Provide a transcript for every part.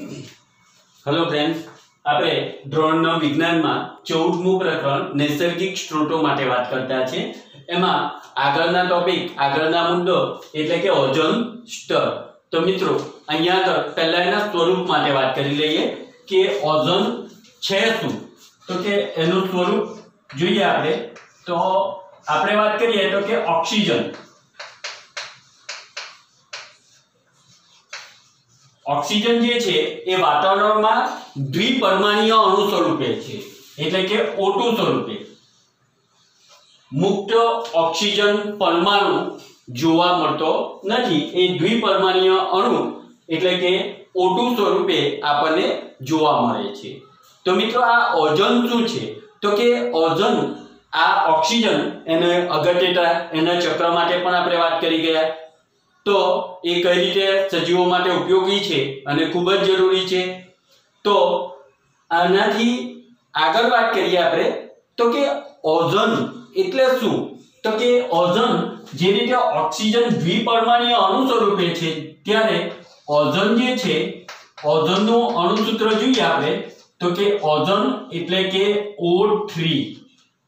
Hello friends, આપણે ધોરણ 9 વિજ્ઞાનમાં 14મું પ્રકરણ નૈસર્ગિક સ્ત્રોતો માટે વાત કરતા છે। એમાં આગળના ટોપિક આગળના મુદ્દો એટલે કે ઓઝોન સ્તર। તો મિત્રો અહીંયા આગળ પહેલા એના સ્વરૂપ માટે વાત કરી લઈએ કે ઓઝોન છે શું। તો કે એનું સ્વરૂપ જોઈએ આપણે તો આપણે વાત કરીએ તો કે ઓક્સિજન ऑक्सीजन जे छे ए वातावरण में द्विपरमाणुय अणु स्वरूपे छे एटले के O2 स्वरूपे मुक्त ऑक्सीजन परमाणु जोवा मळतो नथी। ए द्विपरमाणुय अणु एटले के O2 स्वरूपे आपने जोवा मळे छे। तो मित्रों आ ओझोन शुं छे तो के ओझोन आ ऑक्सीजन एने अगत्यता एना चक्र माटे पण आपणे वात करी गया। तो ये कई रीते सजीवों माटे उपयोगी छे अने खूब ज जरूरी छे। तो आनाथी आगळ वात करीए आपणे तो के ओझोन एटले शुं तो के ओझोन जे रीते ऑक्सीजन द्विपरमाणुय अणु स्वरूपे छे त्यारे ओझोन जे छे ओझोननुं अणुसूत्र जोईए आपणे तो के ओझोन एटले के O3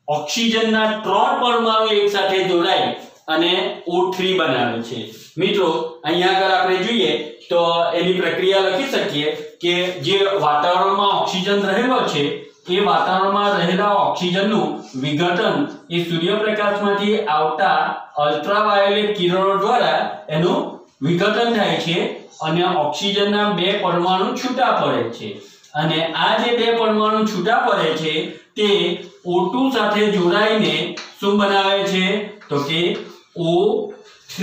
ऑक्सीजनना 3 परमाणु एक साथे जोड़ाई અને O3 બનાવે છે। મિત્રો અહીંયા આગળ આપણે જોઈએ તો એની પ્રક્રિયા લખી શકીએ કે જે વાતાવરણમાં ઓક્સિજન રહેલો છે એ વાતાવરણમાં રહેલા ઓક્સિજનનું વિઘટન એ સૂર્યપ્રકાશમાંથી આવતા અલ્ટ્રાવાયોલેટ કિરણો દ્વારા એનું વિઘટન થાય છે અને ઓક્સિજનના બે પરમાણુ છૂટા પડે છે અને આ જે બે પરમાણુ છૂટા પડે છે તે O2 સાથે જોડાઈને શું બનાવે છે તો કે O3।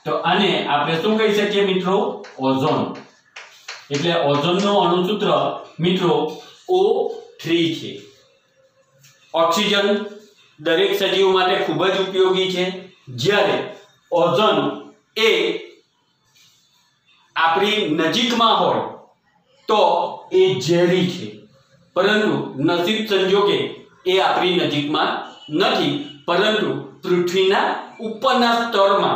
तो आने आपणे शुं कही सकीए मित्रों ओझोन एटले ओझोननो अणुसूत्र मित्रों O3 छे। ऑक्सीजन दरेक सजीव माटे खूब ज उपयोगी छे ज्यारे ओझोन ए आपणी नजीकमां होय तो ए झेरी छे परंतु नसीब संजोगे ए आपणी नजीकमां नथी परंतु पृथ्वीना उपરના સ્તરમાં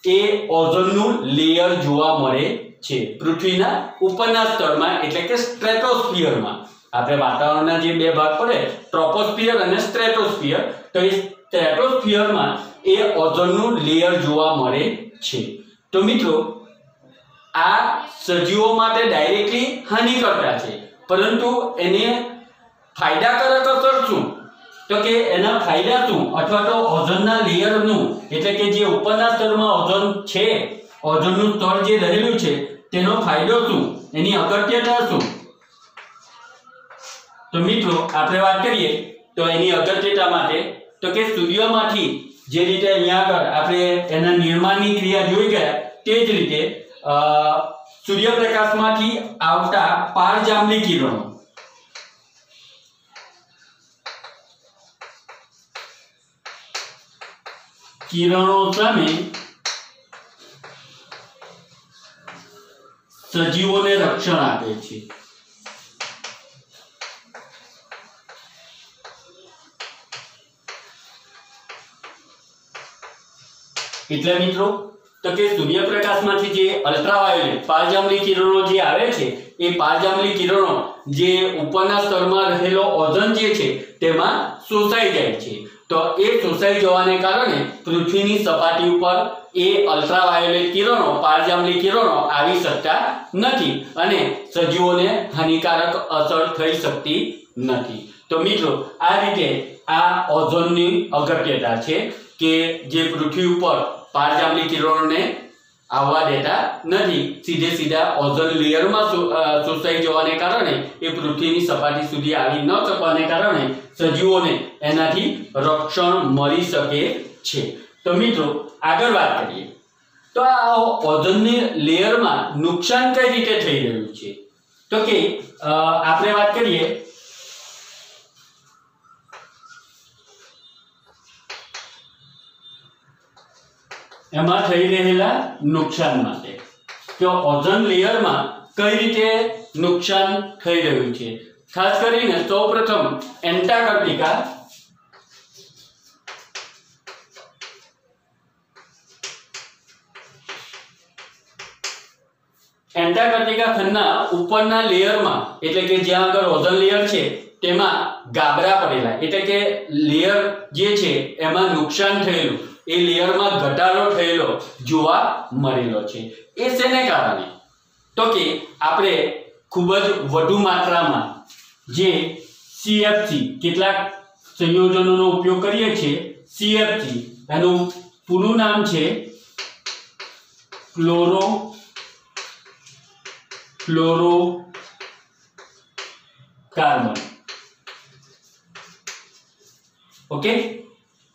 એ ઓઝોનનું લેયર જોવા મળે છે। પૃથ્વીના ઉપરના સ્તરમાં એટલે કે સ્ટ્રેટોસ્ફિયરમાં આપણે વાતાવરણના જે બે ભાગ પડે ટ્રોપોસ્ફિયર અને સ્ટ્રેટોસ્ફિયર તો એ સ્ટ્રેટોસ્ફિયરમાં એ ઓઝોનનું લેયર જોવા મળે છે। તો મિત્રો આ સજીવો માટે ડાયરેક્ટલી હાનિકર્તા છે પરંતુ એને ફાયદાકારક અસર શું तो के एना फायदा शुं अथवा तो ओझोनना लेयरनुं एटले के जे उपરના સ્તરમાં ओझोन छे ओझोननुं સ્તર जे रहेલું છે તેનો ફાયદો શું એની અગત્યતા શું। તો મિત્રો આપણે વાત કરીએ તો એની અગત્યતા માટે તો કે સૂર્યમાંથી જે રીતે અહીંયા આગળ આપણે એના નિર્માણની ક્રિયા જોઈ ગયા તે જ રીતે સૂર્યપ્રકાશમાંથી આવતા પારજાંબલી કિરણો किरणों सामे सजीवोने रक्षण आपे छे। એટલે મિત્રો તો કે સૂર્યપ્રકાશમાંથી જે અલ્ટ્રાવાયોલેટ પારજાંબલી કિરણો જે આવે છે એ પારજાંબલી કિરણો જે ઉપરના સ્તરમાં રહેલો ઓઝોન જે છે તેમાં શોષાઈ જાય છે। तो ए शोषाई जवाने कारणे पृथ्वीनी सपाटी पर ए अल्ट्रावायोलेट किरणों पारजांबली किरणों आवी शकता नथी अने सजीवोने हानिकारक असर थई शकती नथी। तो मित्रों आ रीते आ ओझोननी अगत्यता छे के जे पृथ्वी पर पारजांबली किरणोने आववा देता नथी सीधे सीधा ओझोन लेयर में शोषाई जवाने कारणे ए पृथ्वीनी सपाटी सुधी आवी न शकवाने कारणे सजीवोने एनाथी रक्षण मळी शके छे। तो मित्रों आगळ वात करीए तो आ ओझोननी लेयर में नुकसान कई रीते थई रह्युं छे तो के आपणे वात करीए एमां थई रहेला नुकसान माटे तो ओझोन लेयर में कई रीते नुकसान थई रह्युं छे। खास करीने सौप्रथम एंटार्क्टिका એન્ટાર્કટિકા ખંડના ઉપરના લેયરમાં એટલે કે જ્યાં આગળ ઓઝોન લેયર છે તેમાં ગાબડા પડેલા એટલે કે લેયર જે છે એમાં નુકસાન થયેલું, એ લેયરમાં ઘટાડો થયેલો જોવા મળેલો છે। એ શેને કારણે? તો કે આપણે ખૂબ જ વધુ માત્રામાં જે CFC કેટલાક સંયોજનોનો ઉપયોગ કરીએ છીએ, CFC એનું પૂરું નામ છે ક્લોરોફ્લોરોકાર્બન। ઓકે,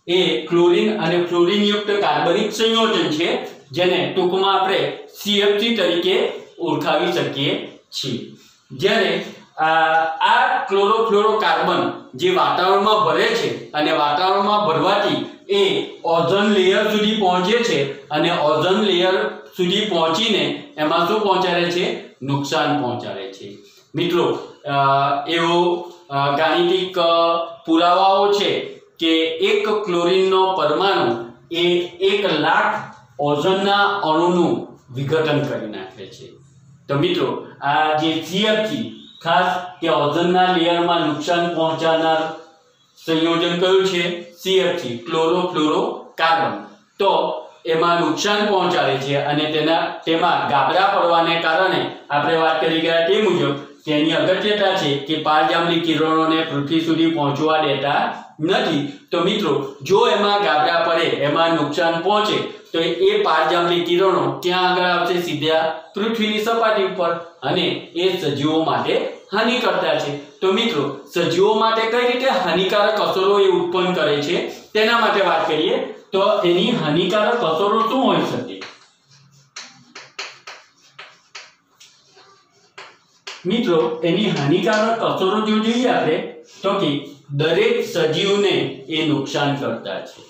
એ ક્લોરીન અને ફ્લોરીન યુક્ત કાર્બનિક સંયોજન છે જેને ટૂંકમાં આપણે CFC તરીકે ઓળખાવી શકીએ છીએ। જ્યારે આ ક્લોરોફ્લોરોકાર્બન જે વાતાવરણમાં ભરે છે અને વાતાવરણમાં ભરવાથી એ ઓઝોન લેયર સુધી પહોંચે છે અને ઓઝોન લેયર સુધી પહોંચીને એમાં શું પહોંચાડે છે? નુકસાન પહોંચાડે છે। મિત્રો, એવો ગાણિતિક પુરાવાઓ છે કે એક ક્લોરીનનો પરમાણુ એ 1 લાખ ઓઝોનના અણુનું વિઘટન કરી નાખે છે। તો મિત્રો, આ જે CFC ખાસ કે ઓઝોનના લેયરમાં નુકસાન પહોંચાડનાર સંયોજન કયું છે? CFC chlorofluorocarbon. તો એમાં નુકસાન પહોંચાડે છે અને તેમાં ગાબડા પડવાને કારણે આપણે વાત કરી ગયા તે મુજબ કે એની અગત્યતા છે કે પારજાંબલી કિરણોને પૃથ્વી સુધી પહોંચવા દેતા નથી। તો મિત્રો, જો એમાં ગાબડા પડે, એમાં નુકસાન પહોંચે તો એ પારજાંબલી કિરણો ક્યાં આગળ આવશે? સીધા પૃથ્વીની સપાટી ઉપર, અને એ સજીવો માટે હાનિકર્તા છે। તો મિત્રો, સજીવો માટે કઈ રીતે હાનિકારક અસરો એ ઉત્પન્ન કરે છે તેના માટે વાત કરીએ તો એની હાનિકારક અસરો શું હોઈ શકે? મિત્રો, એની હાનિકારક અસરો જો જોઈએ આપણે તો કે દરેક સજીવને એ નુકસાન કરતા છે।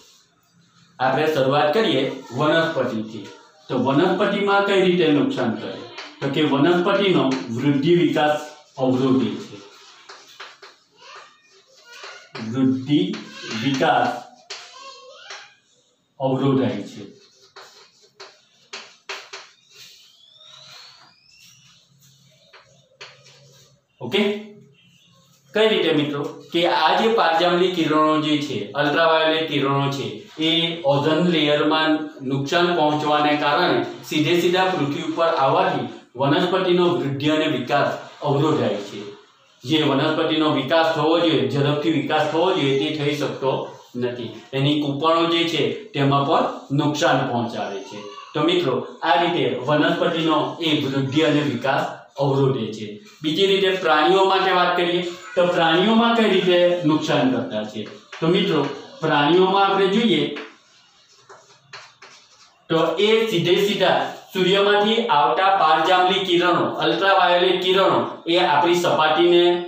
આપણે શરૂઆત કરીએ વનસ્પતિથી। તો વનસ્પતિમાં કઈ રીતે નુકસાન કરે? તો કે વનસ્પતિનો વૃદ્ધિ વિકાસ અવરોધે છે। વૃદ્ધિ વિકાસ અવરોધાય છે। ઓકે, કઈ રીતે મિત્રો? કે આ જે પારજાંબલી કિરણો જે છે, અલ્ટ્રાવાયોલેટ કિરણો છે, એ ઓઝોન લેયરમાં નુકસાન પહોંચવાને કારણે સીધા પૃથ્વી ઉપર આવવાથી વનસ્પતિનો વૃદ્ધિ અને વિકાસ અવરોધાય છે। જે વનસ્પતિનો વિકાસ થવો જોઈએ, ઝડપથી વિકાસ થવો જોઈએ, તે થઈ શકતો નથી। એની કૂંપણો જે છે તેમાં પણ નુકસાન પહોંચાડે છે। તો મિત્રો, આ રીતે વનસ્પતિનો એ વૃદ્ધિ અને વિકાસ અવરોધે છે। બીજી રીતે પ્રાણીઓ માટે વાત કરીએ તો પ્રાણીઓમાં કઈ રીતે નુકસાન કરતા છે? તો મિત્રો, પ્રાણીઓમાં આપણે જોઈએ તો એ સીધા સૂર્યમાંથી આવતા પારજાંબલી કિરણો, અલ્ટ્રાવાયોલેટ કિરણો એ આપણી સપાટીને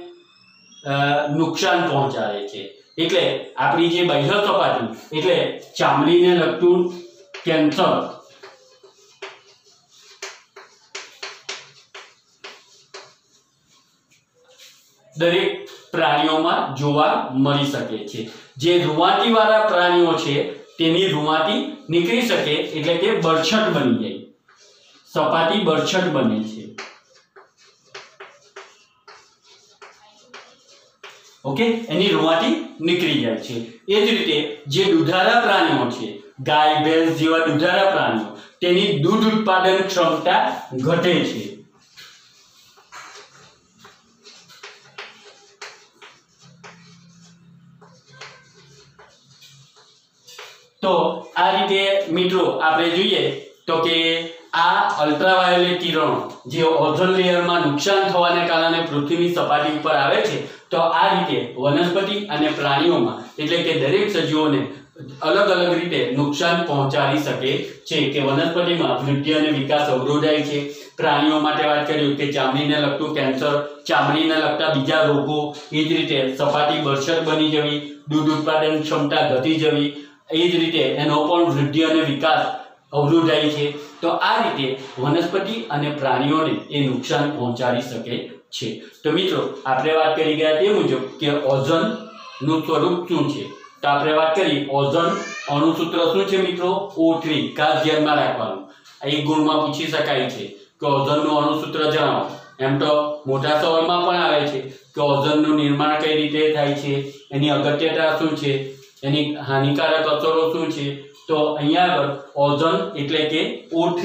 નુકસાન પહોંચાડે છે। એટલે આપણી જે બાહ્ય સપાટી એટલે ચામડીને લગતું કેન્સર, દરેક પ્રાણીઓમાં જોવા મળી શકે છે। જે રૂંવાટી વાળા પ્રાણીઓ છે તેની રૂંવાટી નીકળી શકે એટલે કે બરછટ બની જાય, સપાટી બરછટ બને છે। ઓકે, એની રૂંવાટી નીકળી જાય છે। એ જ રીતે જે દુધાળા પ્રાણીઓ છે, ગાય, ભેંસ જેવા દુધાળા પ્રાણીઓ, તેની દૂધ ઉત્પાદન ક્ષમતા ઘટે છે। તો આ રીતે મિત્રો આપણે જોઈએ તો કે આ અલ્ટ્રાવાયોલેટ કિરણો જે ઓઝોન લેયરમાં નુકસાન થવાને કારણે પૃથ્વીની સપાટી ઉપર આવે છે, તો આ રીતે વનસ્પતિ અને પ્રાણીઓમાં એટલે કે દરેક સજીવોને અલગ અલગ રીતે નુકસાન પહોંચાડી શકે છે। કે વનસ્પતિમાં વૃદ્ધિ અને વિકાસ અવરોધાય છે। પ્રાણીઓ માટે વાત કર્યું કે ચામડીને લગતું કેન્સર, ચામડીને લગતા બીજા રોગો, એ જ રીતે સપાટી બરછટ બની જવી, દૂધ ઉત્પાદન ક્ષમતા ઘટી જવી, એ જ રીતે એનો પણ વૃદ્ધિ અને વિકાસ અવરોધાય છે। તો આ રીતે વનસ્પતિ અને પ્રાણીઓને એ નુકસાન પહોંચાડી શકે છે। તો મિત્રો, આપણે વાત કરી ગયા તે મુજબ કે ઓઝોનનું સ્વરૂપ શું છે। તો આપણે વાત કરી ઓઝોન અણુસૂત્ર શું છે મિત્રો? O3। ખાસ ધ્યાનમાં રાખવાનું, એક ગુણમાં પૂછી શકાય છે કે ઓઝોનનું અણુસૂત્ર જણાવો. એમ તો મોટા સવાલમાં પણ આવે છે કે ઓઝોનનું નિર્માણ કઈ રીતે થાય છે, એની અગત્યતા શું છે, એની હાનિકારક અસરો શું છે. તો અહીંયા આગળ ઓઝોન એટલે કે O3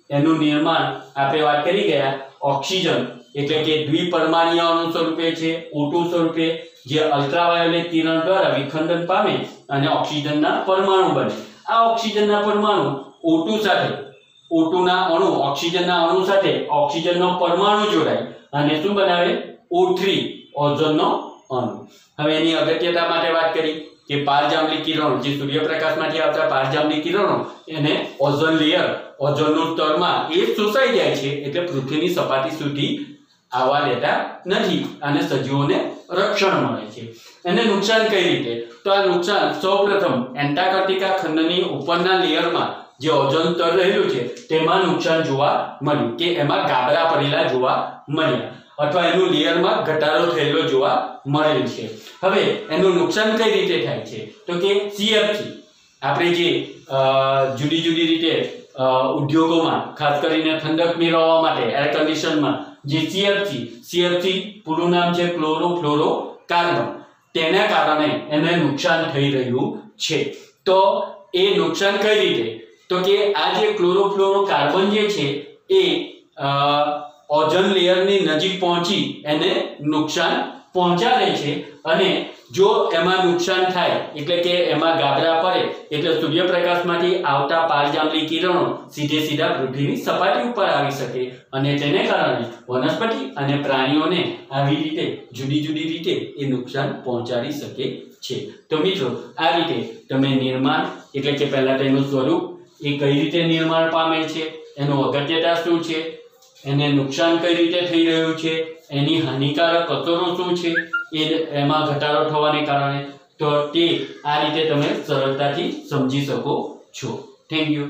એનું નિર્માણ આપણે વાત કરી ગયા. ઓક્સિજન એટલે કે દ્વિપરમાણુય અણુ સ્વરૂપે છે O2 સ્વરૂપે, જે અલ્ટ્રાવાયોલેટ કિરણ દ્વારા વિખંડન પામે અને ઓક્સિજનના પરમાણુ બને. આ ઓક્સિજનના પરમાણુ O2 સાથે, O2 ના અણુ ઓક્સિજનના અણુ સાથે ઓક્સિજનનો પરમાણુ જોડાય અને શું બનાવે? O3 ઓઝોનનો અણુ. હવે એની અગત્યતા માટે વાત કરી કે પારજાંબલી કિરણો, જે સૂર્યપ્રકાશમાંથી આવતા પારજાંબલી કિરણો એને ઓઝોન લેયર, ઓઝોનનું સ્તરમાં એ શોષાઈ જાય છે, એટલે પૃથ્વીની સપાટી સુધી આવવા દેતા નથી અને સજીવોને રક્ષણ મળે છે. એને નુકસાન કઈ રીતે? તો આ નુકસાન સૌપ્રથમ એન્ટાર્કટિકા ખંડની ઉપરના લેયરમાં જે ઓઝોન સ્તર રહેલું છે તેમાં નુકસાન જોવા મળ્યું, કે એમાં ગાબડા પડેલા જોવા મળ્યા અથવા એનું લેયરમાં ઘટાડો થયેલો જોવા મળેલ છે. હવે એનું નુકસાન કઈ રીતે થાય છે? તો કે CFC, આપણે જે જુદી જુદી રીતે ઉદ્યોગોમાં ખાસ કરીને ઠંડક મેળવવા માટે એર કન્ડિશનમાં જે CFC પૂરું નામ છે ક્લોરોફ્લોરોકાર્બન, તેના કારણે એને નુકસાન થઈ રહ્યું છે. તો એ નુકસાન કઈ રીતે? તો કે આ જે ક્લોરોફ્લોરોકાર્બન જે છે એ ઓઝોન લેયરની નજીક પહોંચી એને નુકસાન પહોંચાડે છે અને જો એમાં નુકસાન થાય એટલે કે એમાં ગાબડા પડે એટલે સૂર્યપ્રકાશમાંથી આવતા પારજાંબલી કિરણો સીધા પૃથ્વીની સપાટી ઉપર આવી શકે અને તેને કારણે વનસ્પતિ અને પ્રાણીઓને આવી રીતે જુદી જુદી રીતે એ નુકસાન પહોંચાડી શકે છે. તો મિત્રો આ રીતે તમે નિર્માણ એટલે કે પહેલા તેનું સ્વરૂપ, એ કઈ રીતે નિર્માણ પામે છે, એનું અગત્યતા શું છે, એને નુકસાન કઈ રીતે થઈ રહ્યું છે, એની હાનિકારક અસરો શું છે, એમાં ઘટાડો થવાને કારણે, તો તે આ રીતે તમે સરળતાથી સમજી શકો છો. Thank you.